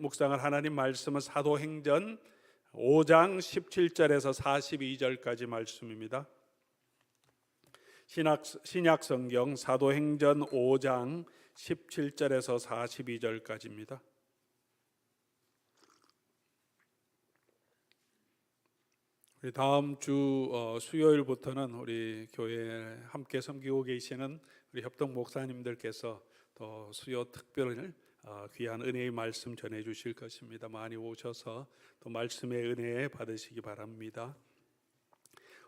묵상할 하나님 말씀은 사도행전 5장 17절에서 42절까지 말씀입니다. 신약 성경 사도행전 5장 17절에서 42절까지입니다. 우리 다음 주 수요일부터는 우리 교회에 함께 섬기고 계시는 우리 협동 목사님들께서 또 수요 특별을 귀한 은혜의 말씀 전해 주실 것입니다. 많이 오셔서 또 말씀의 은혜 받으시기 바랍니다.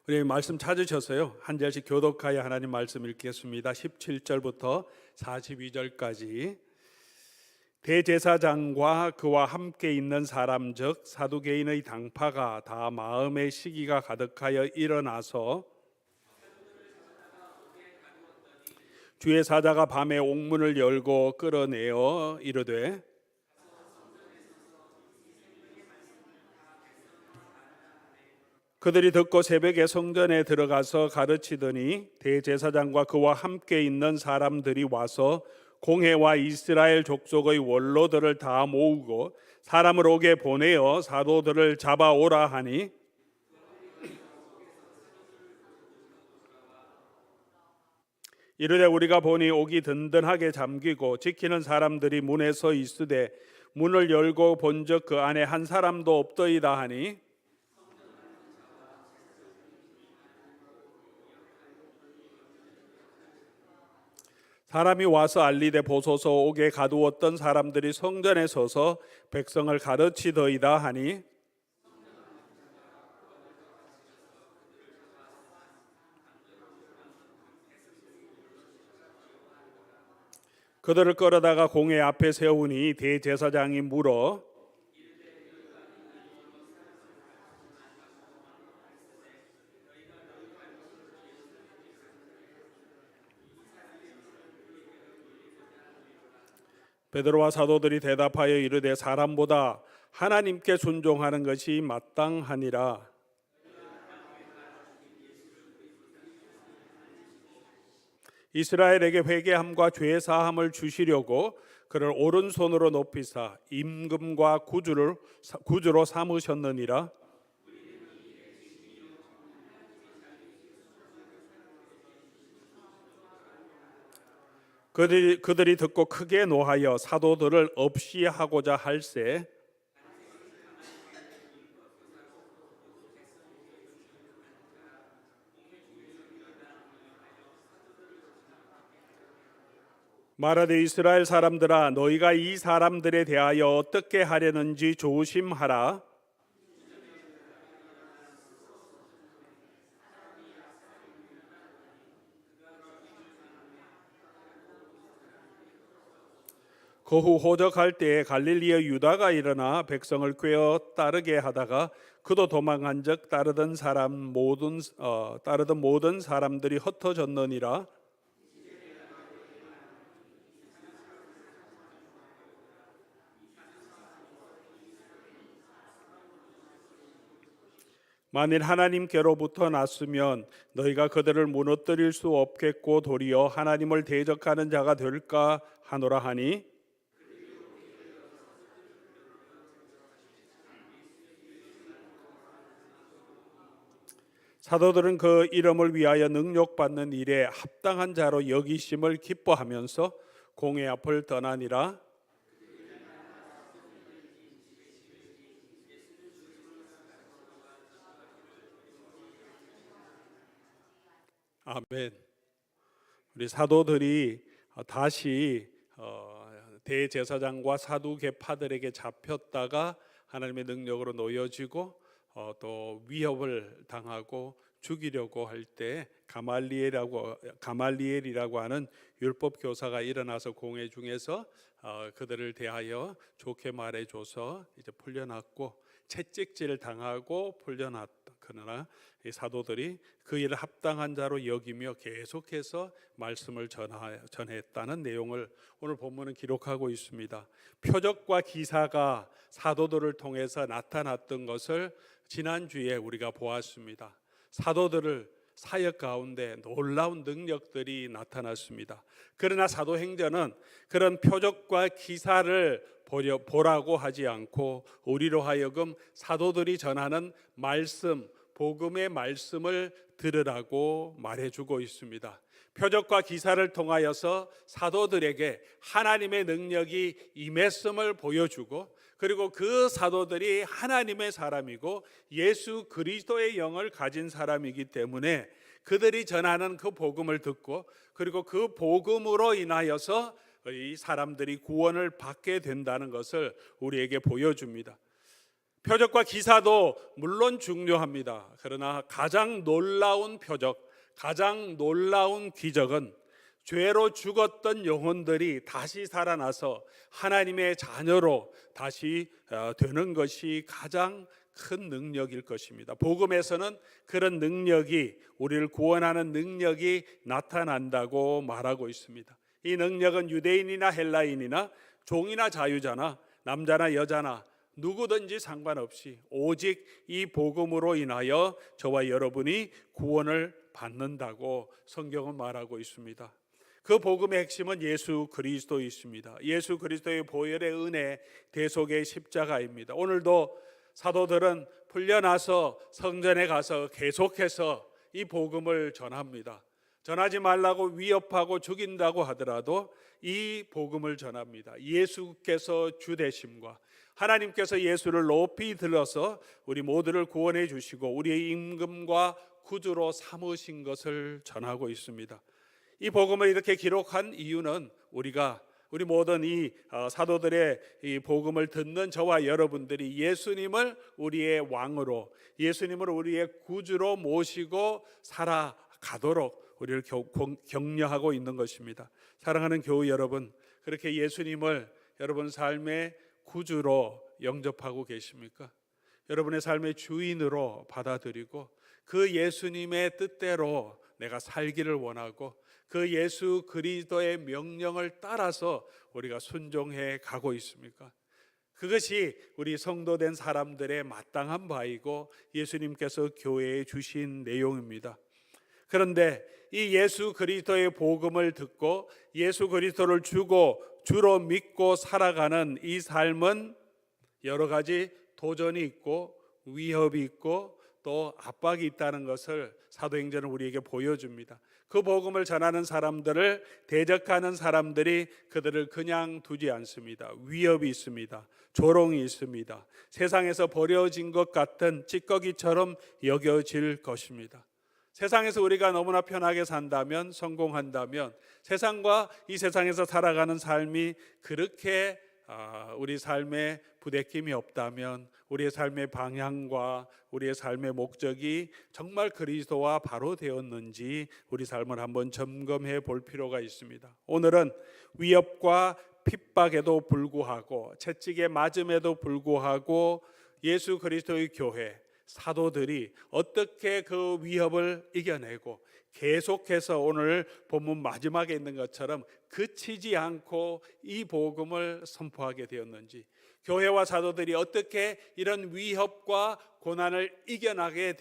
우리 말씀 찾으셔서요, 한 절씩 교독하여 하나님 말씀 읽겠습니다. 17절부터 42절까지. 대제사장과 그와 함께 있는 사람 즉 사두개인의 당파가 다 마음의 시기가 가득하여 일어나서 주의 사자가 밤에 옥문을 열고 끌어내어 이르되 그들이 듣고 새벽에 성전에 들어가서 가르치더니 대제사장과 그와 함께 있는 사람들이 와서 공회와 이스라엘 족속의 원로들을 다 모으고 사람을 오게 보내어 사도들을 잡아오라 하니 이르되 우리가 보니 옥이 든든하게 잠기고 지키는 사람들이 문에 서 있으되 문을 열고 본즉 그 안에 한 사람도 없더이다 하니 사람이 와서 알리되 보소서 옥에 가두었던 사람들이 성전에 서서 백성을 가르치더이다 하니 그들을 끌어다가 공회 앞에 세우니 대제사장이 물어 베드로와 사도들이 대답하여 이르되 사람보다 하나님께 순종하는 것이 마땅하니라. 이스라엘에게 회개함과 죄 사함을 주시려고 그를 오른손으로 높이사 임금과 구주로 삼으셨느니라. 그들이 듣고 크게 노하여 사도들을 없이 하고자 할세 말하되 이스라엘 사람들아 너희가 이 사람들에 대하여 어떻게 하려는지 조심하라. 그 후 호적할 때에 갈릴리의 유다가 일어나 백성을 꾀어 따르게 하다가 그도 도망한즉 따르던 모든 사람들이 흩어졌느니라. 만일 하나님께로부터 났으면 너희가 그들을 무너뜨릴 수 없겠고 도리어 하나님을 대적하는 자가 될까 하노라 하니 사도들은 그 이름을 위하여 능력받는 일에 합당한 자로 여기심을 기뻐하면서 공회 앞을 떠나니라. 아멘. 우리 사도들이 다시 대제사장과 사두개파들에게 잡혔다가 하나님의 능력으로 놓여지고 또 위협을 당하고 죽이려고 할 때 가말리엘이라고 하는 율법 교사가 일어나서 공회 중에서 그들을 대하여 좋게 말해줘서 이제 풀려났고 채찍질 당하고 풀려났다. 그러나 이 사도들이 그 일을 합당한 자로 여기며 계속해서 말씀을 전했다는 내용을 오늘 본문은 기록하고 있습니다. 표적과 기사가 사도들을 통해서 나타났던 것을 지난주에 우리가 보았습니다. 사역 가운데 놀라운 능력들이 나타났습니다. 그러나 사도행전은 그런 표적과 기사를 보라고 하지 않고 우리로 하여금 사도들이 전하는 말씀, 복음의 말씀을 들으라고 말해주고 있습니다. 표적과 기사를 통하여서 사도들에게 하나님의 능력이 임했음을 보여주고, 그리고 그 사도들이 하나님의 사람이고 예수 그리스도의 영을 가진 사람이기 때문에 그들이 전하는 그 복음을 듣고, 그리고 그 복음으로 인하여서 이 사람들이 구원을 받게 된다는 것을 우리에게 보여줍니다. 표적과 기사도 물론 중요합니다. 그러나 가장 놀라운 표적, 가장 놀라운 기적은 죄로 죽었던 영혼들이 다시 살아나서 하나님의 자녀로 다시 되는 것이 가장 큰 능력일 것입니다. 복음에서는 그런 능력이, 우리를 구원하는 능력이 나타난다고 말하고 있습니다. 이 능력은 유대인이나 헬라인이나 종이나 자유자나 남자나 여자나 누구든지 상관없이 오직 이 복음으로 인하여 저와 여러분이 구원을 받는다고 성경은 말하고 있습니다. 그 복음의 핵심은 예수 그리스도이십니다. 예수 그리스도의 보혈의 은혜, 대속의 십자가입니다. 오늘도 사도들은 풀려나서 성전에 가서 계속해서 이 복음을 전합니다. 전하지 말라고 위협하고 죽인다고 하더라도 이 복음을 전합니다. 예수께서 주 되심과 하나님께서 예수를 높이 들어서 우리 모두를 구원해 주시고 우리의 임금과 구주로 삼으신 것을 전하고 있습니다. 이 복음을 이렇게 기록한 이유는 우리 모든 이 사도들의 이 복음을 듣는 저와 여러분들이 예수님을 우리의 왕으로, 예수님을 우리의 구주로 모시고 살아가도록 우리를 격려하고 있는 것입니다. 사랑하는 교우 여러분, 그렇게 예수님을 여러분 삶의 구주로 영접하고 계십니까? 여러분의 삶의 주인으로 받아들이고 그 예수님의 뜻대로 내가 살기를 원하고 그 예수 그리스도의 명령을 따라서 우리가 순종해 가고 있습니까? 그것이 우리 성도된 사람들의 마땅한 바이고 예수님께서 교회에 주신 내용입니다. 그런데 이 예수 그리스도의 복음을 듣고 예수 그리스도를 주로 믿고 살아가는 이 삶은 여러 가지 도전이 있고 위협이 있고 또 압박이 있다는 것을 사도행전은 우리에게 보여줍니다. 그 복음을 전하는 사람들을 대적하는 사람들이 그들을 그냥 두지 않습니다. 위협이 있습니다. 조롱이 있습니다. 세상에서 버려진 것 같은 찌꺼기처럼 여겨질 것입니다. 세상에서 우리가 너무나 편하게 산다면, 성공한다면, 세상과 이 세상에서 살아가는 삶이 그렇게 우리 삶에 부대낌이 없다면, 우리의 삶의 방향과 우리의 삶의 목적이 정말 그리스도와 바로 되었는지 우리 삶을 한번 점검해 볼 필요가 있습니다. 오늘은 위협과 핍박에도 불구하고, 채찍에 맞음에도 불구하고 예수 그리스도의 교회 사도들이 어떻게 그 위협을 이겨내고 계속해서 오늘 본문 마지막에 있는 것처럼 그치지 않고 이 복음을 선포하게 되었는지, 교회와 사도들이 어떻게 이런 위협과 고난을 이겨나게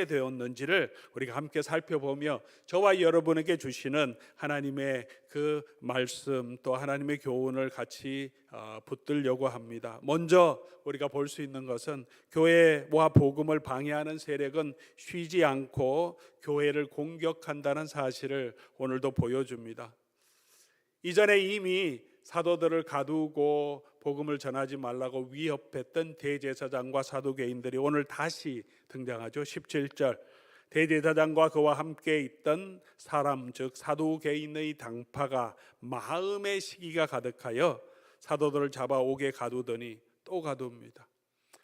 되었는지를 우리가 함께 살펴보며 저와 여러분에게 주시는 하나님의 그 말씀 또 하나님의 교훈을 같이 붙들려고 합니다. 먼저 우리가 볼 수 있는 것은 교회와 복음을 방해하는 세력은 쉬지 않고 교회를 공격한다는 사실을 오늘도 보여줍니다. 이전에 이미 사도들을 가두고 복음을 전하지 말라고 위협했던 대제사장과 사두개인들이 오늘 다시 등장하죠. 17절, 대제사장과 그와 함께 있던 사람 즉 사두개인의 당파가 마음의 시기가 가득하여 사도들을 잡아 옥에 가두더니 또 가둡니다.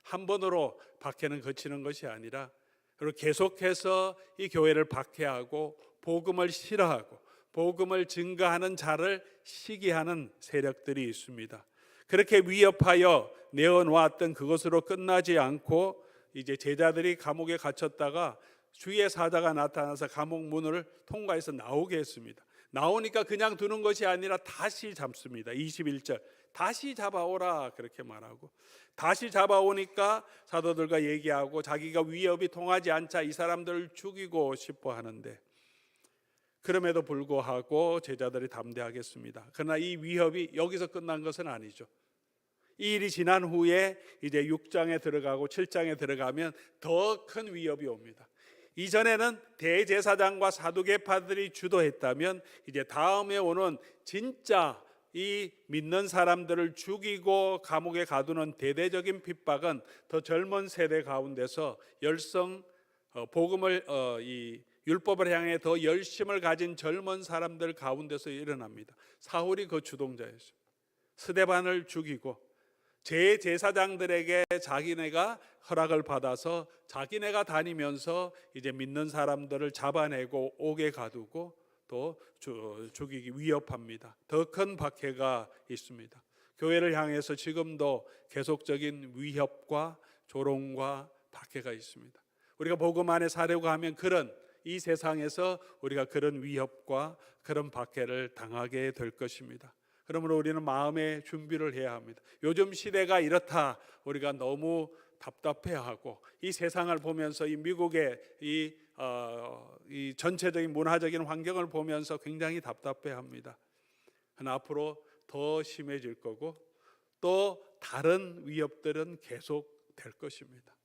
한 번으로 박해는 그치는 것이 아니라 그리고 계속해서 이 교회를 박해하고 복음을 싫어하고 복음을 증거하는 자를 시기하는 세력들이 있습니다. 그렇게 위협하여 내어놓았던 그것으로 끝나지 않고 이제 제자들이 감옥에 갇혔다가 주의 사자가 나타나서 감옥 문을 통과해서 나오게 했습니다. 나오니까 그냥 두는 것이 아니라 다시 잡습니다. 21절, 다시 잡아오라 그렇게 말하고, 다시 잡아오니까 사도들과 얘기하고 자기가 위협이 통하지 않자 이 사람들을 죽이고 싶어 하는데, 그럼에도 불구하고 제자들이 담대하겠습니다. 그러나 이 위협이 여기서 끝난 것은 아니죠. 이 일이 지난 후에 이제 6장에 들어가고 7장에 들어가면 더 큰 위협이 옵니다. 이전에는 대제사장과 사두개파들이 주도했다면 이제 다음에 오는 진짜 이 믿는 사람들을 죽이고 감옥에 가두는 대대적인 핍박은 더 젊은 세대 가운데서 복음을 이 율법을 향해 더 열심을 가진 젊은 사람들 가운데서 일어납니다. 사울이 그 주동자였습니다. 스데반을 죽이고 제사장들에게 자기네가 허락을 받아서 자기네가 다니면서 이제 믿는 사람들을 잡아내고 옥에 가두고 또 죽이기 위협합니다. 더 큰 박해가 있습니다. 교회를 향해서 지금도 계속적인 위협과 조롱과 박해가 있습니다. 우리가 복음 안에 살려고 하면 이 세상에서 우리가 그런 위협과 그런 박해를 당하게 될 것입니다. 그러므로 우리는 마음의 준비를 해야 합니다. 요즘 시대가 이렇다, 우리가 너무 답답해하고 이 세상을 보면서 이 미국의 이 전체적인 문화적인 환경을 보면서 굉장히 답답해합니다. 그러나 앞으로 더 심해질 거고 또 다른 위협들은 계속 될 것입니다.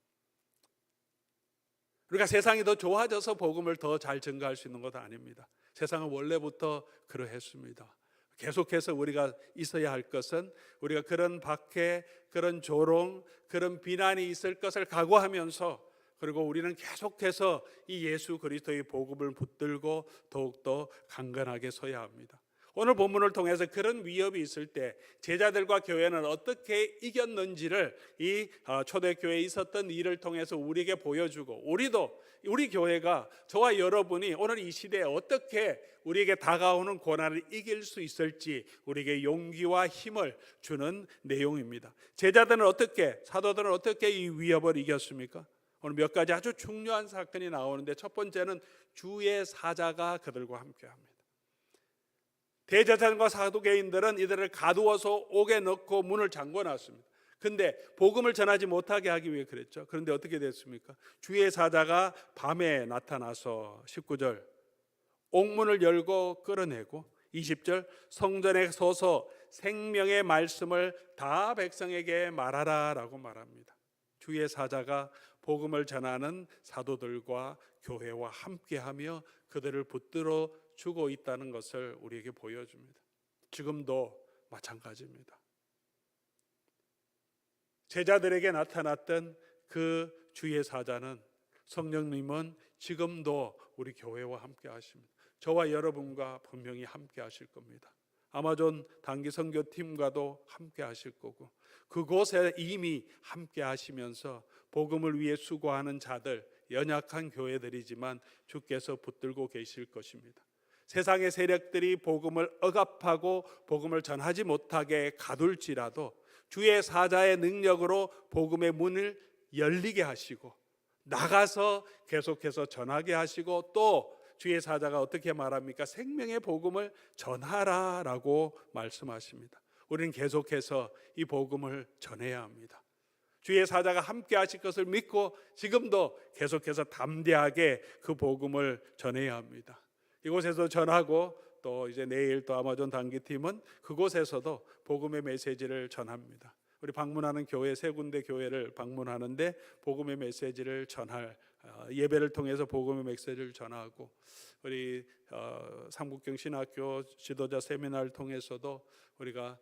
우리가 세상이 더 좋아져서 복음을 더 잘 전가할 수 있는 것도 아닙니다. 세상은 원래부터 그러했습니다. 계속해서 우리가 있어야 할 것은 우리가 그런 박해, 그런 조롱, 그런 비난이 있을 것을 각오하면서, 그리고 우리는 계속해서 이 예수 그리스도의 복음을 붙들고 더욱더 강건하게 서야 합니다. 오늘 본문을 통해서 그런 위협이 있을 때 제자들과 교회는 어떻게 이겼는지를 이 초대교회에 있었던 일을 통해서 우리에게 보여주고, 우리 교회가, 저와 여러분이 오늘 이 시대에 어떻게 우리에게 다가오는 고난을 이길 수 있을지 우리에게 용기와 힘을 주는 내용입니다. 사도들은 어떻게 이 위협을 이겼습니까? 오늘 몇 가지 아주 중요한 사건이 나오는데, 첫 번째는 주의 사자가 그들과 함께합니다. 대제사장과 사두개인들은 이들을 가두어서 옥에 넣고 문을 잠궈놨습니다. 근데 복음을 전하지 못하게 하기 위해 그랬죠. 그런데 어떻게 됐습니까? 주의 사자가 밤에 나타나서 19절 옥문을 열고 끌어내고, 20절 성전에 서서 생명의 말씀을 다 백성에게 말하라 라고 말합니다. 주의 사자가 복음을 전하는 사도들과 교회와 함께하며 그들을 붙들어 주고 있다는 것을 우리에게 보여줍니다. 지금도 마찬가지입니다. 제자들에게 나타났던 그 주의 사자는, 성령님은 지금도 우리 교회와 함께 하십니다. 저와 여러분과 분명히 함께 하실 겁니다. 아마존 단기 선교팀과도 함께 하실 거고, 그곳에 이미 함께 하시면서 복음을 위해 수고하는 자들, 연약한 교회들이지만 주께서 붙들고 계실 것입니다. 세상의 세력들이 복음을 억압하고 복음을 전하지 못하게 가둘지라도 주의 사자의 능력으로 복음의 문을 열리게 하시고 나가서 계속해서 전하게 하시고, 또 주의 사자가 어떻게 말합니까? 생명의 복음을 전하라라고 말씀하십니다. 우리는 계속해서 이 복음을 전해야 합니다. 주의 사자가 함께 하실 것을 믿고 지금도 계속해서 담대하게 그 복음을 전해야 합니다. 이곳에서 전하고, 또 이제 내일 또 아마존 단기팀은 그곳에서도 복음의 메시지를 전합니다. 우리 방문하는 교회, 세 군데 교회를 방문하는데 복음의 메시지를 전할, 예배를 통해서 복음의 메시지를 전하고, 우리 삼국경 신학교 지도자 세미나를 통해서도 우리가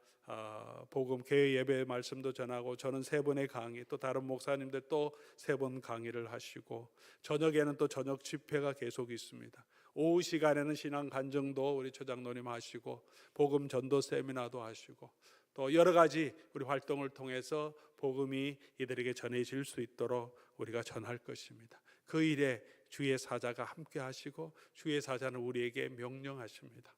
복음 개회 예배 말씀도 전하고, 저는 3번의 강의, 또 다른 목사님들 또 3번 강의를 하시고, 저녁에는 또 저녁 집회가 계속 있습니다. 오후 시간에는 신앙 간증도 우리 처장노님 하시고, 복음 전도 세미나도 하시고, 또 여러 가지 우리 활동을 통해서 복음이 이들에게 전해질 수 있도록 우리가 전할 것입니다. 그 일에 주의 사자가 함께 하시고, 주의 사자는 우리에게 명령하십니다.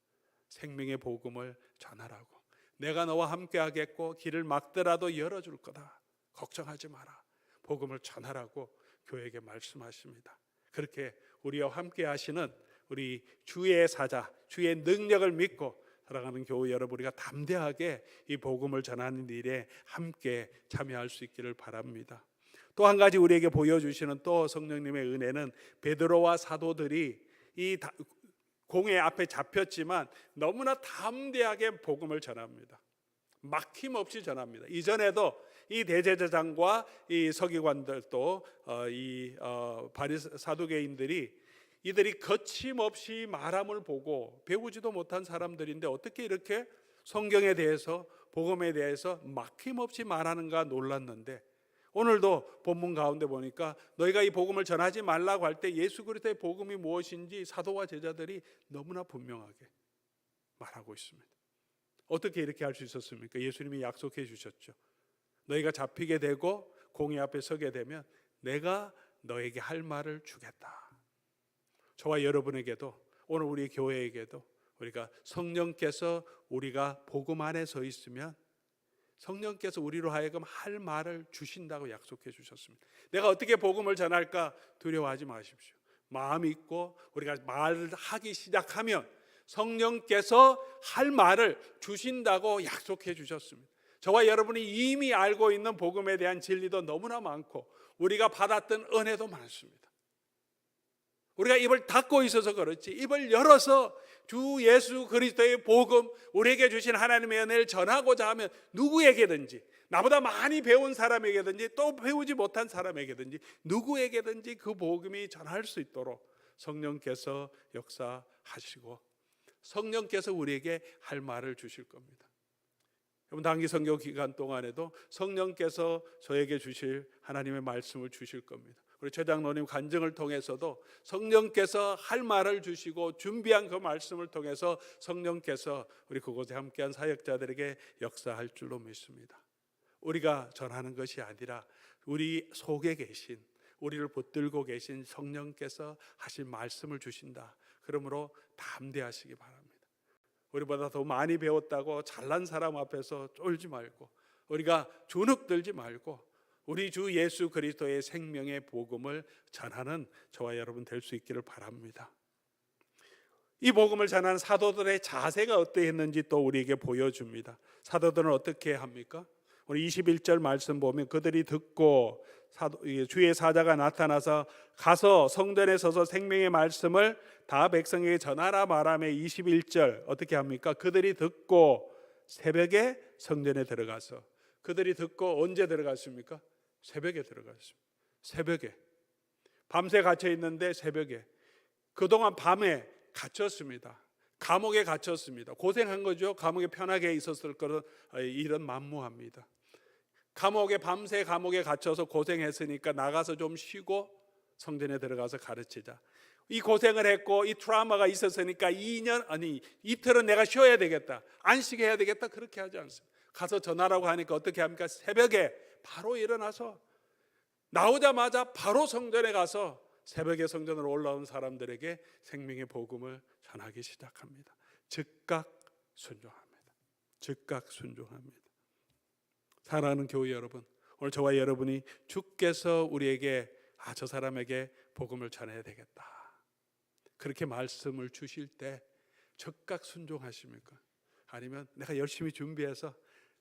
생명의 복음을 전하라고. 내가 너와 함께 하겠고 길을 막더라도 열어줄 거다. 걱정하지 마라. 복음을 전하라고 교회에게 말씀하십니다. 그렇게 우리와 함께 하시는 우리 주의 사자, 주의 능력을 믿고 사랑하는 교회 여러분, 우리가 담대하게 이 복음을 전하는 일에 함께 참여할 수 있기를 바랍니다. 또 한 가지 우리에게 보여주시는 또 성령님의 은혜는 베드로와 사도들이 이 공회 앞에 잡혔지만 너무나 담대하게 복음을 전합니다. 막힘없이 전합니다. 이전에도 이 대제사장과 이 서기관들도 사두개인들이 이들이 거침없이 말함을 보고 배우지도 못한 사람들인데 어떻게 이렇게 성경에 대해서 복음에 대해서 막힘없이 말하는가 놀랐는데, 오늘도 본문 가운데 보니까 너희가 이 복음을 전하지 말라고 할 때 예수 그리스도의 복음이 무엇인지 사도와 제자들이 너무나 분명하게 말하고 있습니다. 어떻게 이렇게 할 수 있었습니까? 예수님이 약속해 주셨죠. 너희가 잡히게 되고 공의 앞에 서게 되면 내가 너에게 할 말을 주겠다. 저와 여러분에게도, 오늘 우리 교회에게도 우리가 성령께서 우리가 복음 안에 서 있으면 성령께서 우리로 하여금 할 말을 주신다고 약속해 주셨습니다. 내가 어떻게 복음을 전할까 두려워하지 마십시오. 마음이 있고 우리가 말을 하기 시작하면 성령께서 할 말을 주신다고 약속해 주셨습니다. 저와 여러분이 이미 알고 있는 복음에 대한 진리도 너무나 많고 우리가 받았던 은혜도 많습니다. 우리가 입을 닫고 있어서 그렇지, 입을 열어서 주 예수 그리스도의 복음, 우리에게 주신 하나님의 은혜를 전하고자 하면 누구에게든지, 나보다 많이 배운 사람에게든지 또 배우지 못한 사람에게든지 누구에게든지 그 복음이 전할 수 있도록 성령께서 역사하시고 성령께서 우리에게 할 말을 주실 겁니다. 여러분, 단기 선교 기간 동안에도 성령께서 저에게 주실 하나님의 말씀을 주실 겁니다. 우리 최장로님 간증을 통해서도 성령께서 할 말을 주시고 준비한 그 말씀을 통해서 성령께서 우리 그곳에 함께한 사역자들에게 역사할 줄로 믿습니다. 우리가 전하는 것이 아니라 우리 속에 계신, 우리를 붙들고 계신 성령께서 하실 말씀을 주신다. 그러므로 담대하시기 바랍니다. 우리보다 더 많이 배웠다고 잘난 사람 앞에서 쫄지 말고, 우리가 주눅들지 말고 우리 주 예수 그리스도의 생명의 복음을 전하는 저와 여러분 될 수 있기를 바랍니다. 이 복음을 전하는 사도들의 자세가 어떠했는지 또 우리에게 보여줍니다. 사도들은 어떻게 합니까? 우리 21절 말씀 보면 그들이 듣고 주의 사자가 나타나서 가서 성전에 서서 생명의 말씀을 다 백성에게 전하라 말하며 21절 어떻게 합니까? 그들이 듣고 새벽에 성전에 들어가서, 그들이 듣고 언제 들어갔습니까? 새벽에 들어갔습니다. 새벽에, 밤새 갇혀 있는데 새벽에, 그동안 밤에 갇혔습니다. 감옥에 갇혔습니다. 고생한 거죠. 감옥에 편하게 있었을 거는 일은 만무합니다. 감옥에, 밤새 감옥에 갇혀서 고생했으니까 나가서 좀 쉬고 성전에 들어가서 가르치자. 이 고생을 했고 이 트라우마가 있었으니까 이틀은 내가 쉬어야 되겠다, 안식해야 되겠다, 그렇게 하지 않습니다. 가서 전하라고 하니까 어떻게 합니까? 새벽에 바로 일어나서 나오자마자 바로 성전에 가서 새벽에 성전으로 올라온 사람들에게 생명의 복음을 전하기 시작합니다. 즉각 순종합니다. 즉각 순종합니다. 사랑하는 교회 여러분, 오늘 저와 여러분이 주께서 우리에게 저 사람에게 복음을 전해야 되겠다, 그렇게 말씀을 주실 때 즉각 순종하십니까? 아니면 내가 열심히 준비해서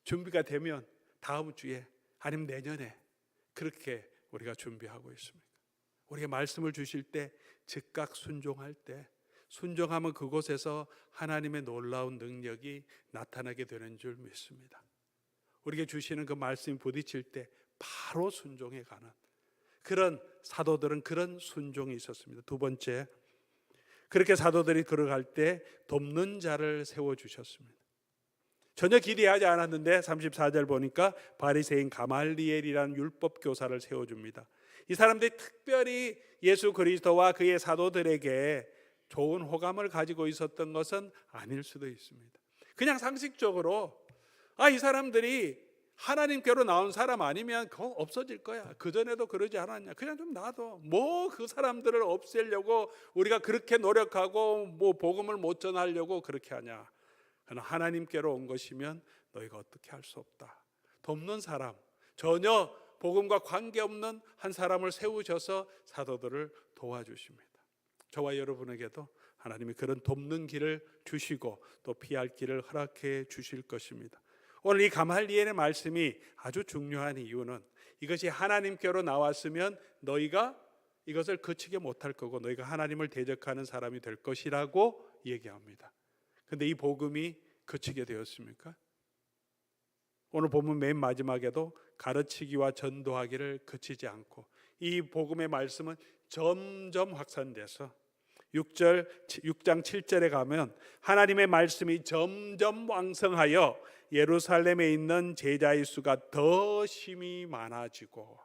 준비가 되면 다음 주에 아니면 내년에 그렇게 우리가 준비하고 있습니까? 우리가 말씀을 주실 때 즉각 순종할 때, 순종하면 그곳에서 하나님의 놀라운 능력이 나타나게 되는 줄 믿습니다. 우리에게 주시는 그 말씀이 부딪힐 때 바로 순종해 가는 그런 사도들은 그런 순종이 있었습니다. 두 번째, 그렇게 사도들이 들어갈 때 돕는 자를 세워주셨습니다. 전혀 기대하지 않았는데 34절 보니까 바리새인 가말리엘이라는 율법 교사를 세워줍니다. 이 사람들이 특별히 예수 그리스도와 그의 사도들에게 좋은 호감을 가지고 있었던 것은 아닐 수도 있습니다. 그냥 상식적으로 이 사람들이 하나님께로 나온 사람 아니면 그거 없어질 거야, 그전에도 그러지 않았냐, 그냥 좀 놔둬, 뭐 그 사람들을 없애려고 우리가 그렇게 노력하고 뭐 복음을 못 전하려고 그렇게 하냐. 그러나 하나님께로 온 것이면 너희가 어떻게 할 수 없다. 돕는 사람, 전혀 복음과 관계없는 한 사람을 세우셔서 사도들을 도와주십니다. 저와 여러분에게도 하나님이 그런 돕는 길을 주시고 또 피할 길을 허락해 주실 것입니다. 오늘 이 가말리엘의 말씀이 아주 중요한 이유는 이것이 하나님께로 나왔으면 너희가 이것을 그치게 못할 거고 너희가 하나님을 대적하는 사람이 될 것이라고 얘기합니다. 그런데 이 복음이 그치게 되었습니까? 오늘 본문 맨 마지막에도 가르치기와 전도하기를 그치지 않고 이 복음의 말씀은 점점 확산돼서 6장 7절에 가면 하나님의 말씀이 점점 왕성하여 예루살렘에 있는 제자의 수가 더 심히 많아지고,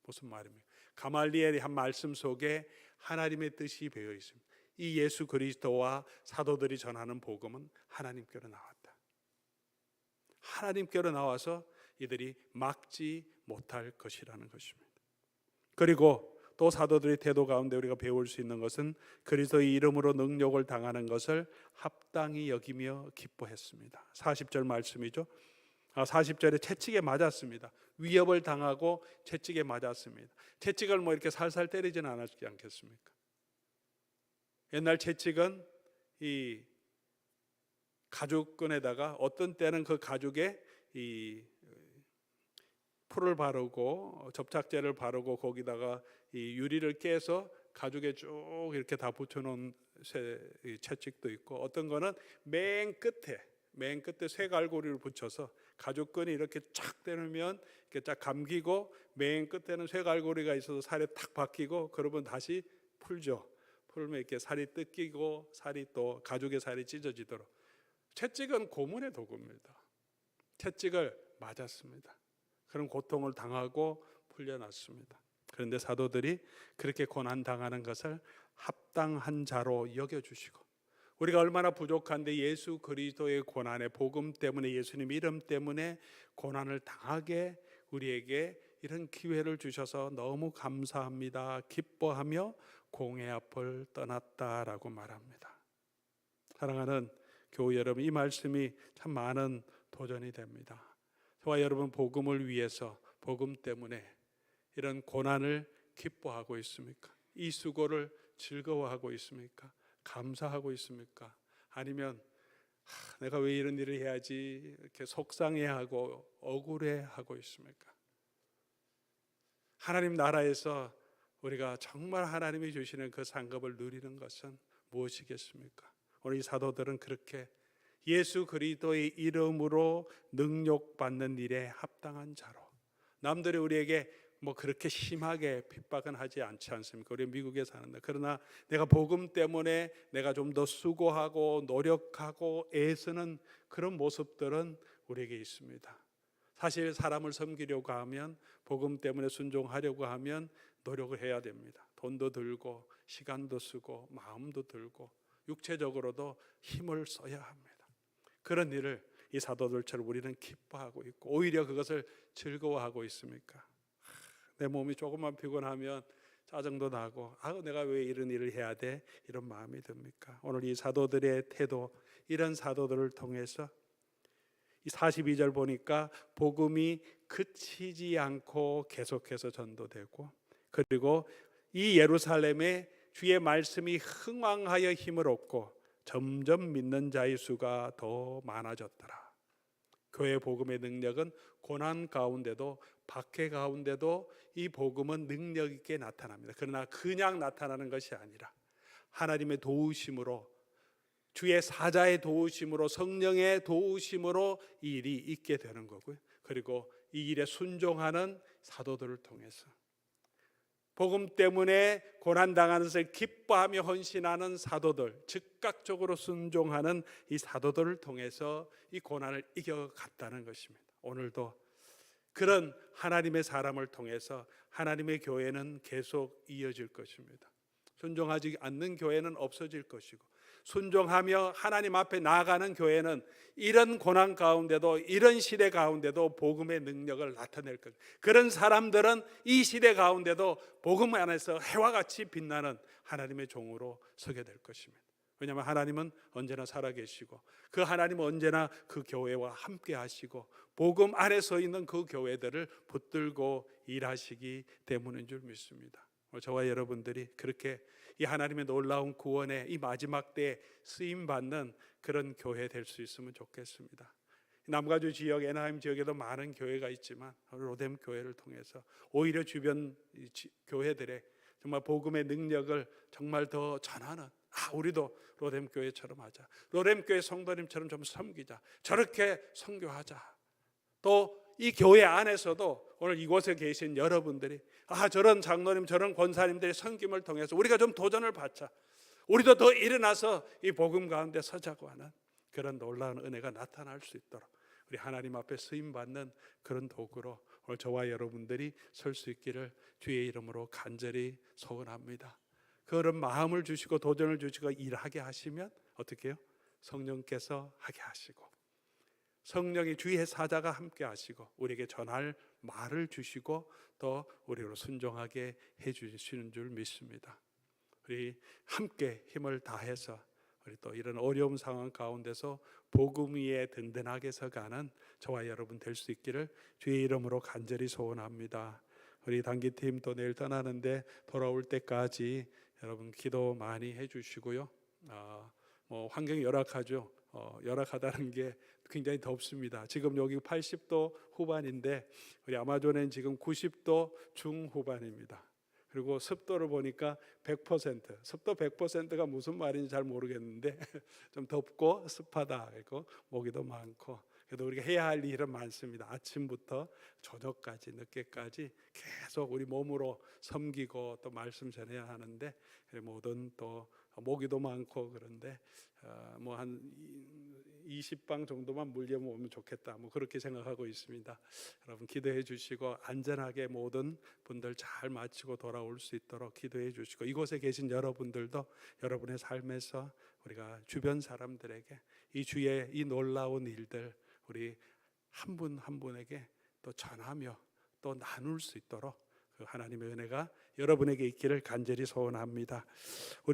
무슨 말입니까? 가말리엘의 한 말씀 속에 하나님의 뜻이 배어 있습니다. 이 예수 그리스도와 사도들이 전하는 복음은 하나님께로 나왔다. 하나님께로 나와서 이들이 막지 못할 것이라는 것입니다. 그리고 또 사도들의 태도 가운데 우리가 배울 수 있는 것은 그리스도의 이름으로 능력을 당하는 것을 합당히 여기며 기뻐했습니다. 40절 말씀이죠. 40절에 채찍에 맞았습니다. 위협을 당하고 채찍에 맞았습니다. 채찍을 뭐 이렇게 살살 때리지는 않았지 않겠습니까? 옛날 채찍은 이 가죽끈에다가 어떤 때는 그 가죽에 이 풀을 바르고 접착제를 바르고 거기다가 이 유리를 깨서 가죽에 쭉 이렇게 다 붙여놓은 채찍도 있고, 어떤 거는 맨 끝에 쇠갈고리를 붙여서 가죽끈이 이렇게 쫙 대면 이렇게 쫙 감기고 맨 끝에는 쇠갈고리가 있어서 살에 탁 박히고 그러면 다시 풀죠. 풀면 이렇게 살이 뜯기고 살이 또 가죽의 살이 찢어지도록. 채찍은 고문의 도구입니다. 채찍을 맞았습니다. 그런 고통을 당하고 풀려났습니다. 그런데 사도들이 그렇게 고난당하는 것을 합당한 자로 여겨주시고, 우리가 얼마나 부족한데 예수 그리스도의 고난의 복음 때문에, 예수님 이름 때문에 고난을 당하게 우리에게 이런 기회를 주셔서 너무 감사합니다, 기뻐하며 공의 앞을 떠났다라고 말합니다. 사랑하는 교우 여러분, 이 말씀이 참 많은 도전이 됩니다. 저와 여러분 복음을 위해서, 복음 때문에 이런 고난을 기뻐하고 있습니까? 이 수고를 즐거워하고 있습니까? 감사하고 있습니까? 아니면 내가 왜 이런 일을 해야지 이렇게 속상해하고 억울해하고 있습니까? 하나님 나라에서 우리가 정말 하나님이 주시는 그 상급을 누리는 것은 무엇이겠습니까? 오늘 이 사도들은 그렇게 예수 그리스도의 이름으로 능력받는 일에 합당한 자로, 남들이 우리에게 뭐 그렇게 심하게 핍박은 하지 않지 않습니까? 우리 미국에 사는데, 그러나 내가 복음 때문에 내가 좀 더 수고하고 노력하고 애쓰는 그런 모습들은 우리에게 있습니다. 사실 사람을 섬기려고 하면, 복음 때문에 순종하려고 하면 노력을 해야 됩니다. 돈도 들고 시간도 쓰고 마음도 들고 육체적으로도 힘을 써야 합니다. 그런 일을 이 사도들처럼 우리는 기뻐하고 있고 오히려 그것을 즐거워하고 있습니까? 내 몸이 조금만 피곤하면 짜증도 나고 내가 왜 이런 일을 해야 돼? 이런 마음이 듭니까? 오늘 이 사도들의 태도, 이런 사도들을 통해서 이 42절 보니까 복음이 그치지 않고 계속해서 전도되고, 그리고 이 예루살렘에 주의 말씀이 흥왕하여 힘을 얻고 점점 믿는 자의 수가 더 많아졌더라. 교회 복음의 능력은 고난 가운데도, 박해 가운데도 이 복음은 능력 있게 나타납니다. 그러나 그냥 나타나는 것이 아니라 하나님의 도우심으로, 주의 사자의 도우심으로, 성령의 도우심으로 이 일이 있게 되는 거고요. 그리고 이 일에 순종하는 사도들을 통해서, 복음 때문에 고난당하는 것을 기뻐하며 헌신하는 사도들, 즉각적으로 순종하는 이 사도들을 통해서 이 고난을 이겨갔다는 것입니다. 오늘도 그런 하나님의 사람을 통해서 하나님의 교회는 계속 이어질 것입니다. 순종하지 않는 교회는 없어질 것이고, 순종하며 하나님 앞에 나아가는 교회는 이런 고난 가운데도, 이런 시대 가운데도 복음의 능력을 나타낼 것. 그런 사람들은 이 시대 가운데도 복음 안에서 해와 같이 빛나는 하나님의 종으로 서게 될 것입니다. 왜냐하면 하나님은 언제나 살아계시고, 그 하나님은 언제나 그 교회와 함께 하시고, 복음 안에 서 있는 그 교회들을 붙들고 일하시기 때문인 줄 믿습니다. 저와 여러분들이 그렇게 이 하나님의 놀라운 구원의 이 마지막 때에 쓰임 받는 그런 교회 될 수 있으면 좋겠습니다. 남가주 지역, 애나임 지역에도 많은 교회가 있지만 로뎀 교회를 통해서 오히려 주변 교회들의 정말 복음의 능력을 정말 더 전하는, 우리도 로뎀 교회처럼 하자, 로뎀 교회 성도님처럼 좀 섬기자, 저렇게 선교하자. 또 이 교회 안에서도 오늘 이곳에 계신 여러분들이 저런 장로님, 저런 권사님들의 섬김을 통해서 우리가 좀 도전을 받자, 우리도 더 일어나서 이 복음 가운데 서자고 하는 그런 놀라운 은혜가 나타날 수 있도록 우리 하나님 앞에 쓰임받는 그런 도구로 오늘 저와 여러분들이 설 수 있기를 주의 이름으로 간절히 소원합니다. 그런 마음을 주시고 도전을 주시고 일하게 하시면 어떻게 해요? 성령께서 하게 하시고, 성령이 주의 사자가 함께 하시고 우리에게 전할 말을 주시고 또 우리로 순종하게 해주시는 줄 믿습니다. 우리 함께 힘을 다해서 우리 또 이런 어려운 상황 가운데서 복음 위에 든든하게 서가는 저와 여러분 될 수 있기를 주의 이름으로 간절히 소원합니다. 우리 단기팀 또 내일 떠나는데 돌아올 때까지 여러분 기도 많이 해주시고요. 환경이 열악하죠. 열악하다는 게 굉장히 덥습니다. 지금 여기 80도 후반인데 우리 아마존엔 지금 90도 중후반입니다. 그리고 습도를 보니까 100%, 습도 100%가 무슨 말인지 잘 모르겠는데 좀 덥고 습하다, 그리고 모기도 많고, 그래도 우리가 해야 할 일은 많습니다. 아침부터 저녁까지 늦게까지 계속 우리 몸으로 섬기고 또 말씀 전해야 하는데 모든 또 모기도 많고 그런데 한 20방 정도만 물려오면 좋겠다, 그렇게 생각하고 있습니다. 여러분 기도해 주시고 안전하게 모든 분들 잘 마치고 돌아올 수 있도록 기도해 주시고, 이곳에 계신 여러분들도 여러분의 삶에서 우리가 주변 사람들에게 이 주의 이 놀라운 일들 우리 한 분 한 분에게 또 전하며 또 나눌 수 있도록 그 하나님의 은혜가 여러분에게 있기를 간절히 소원합니다.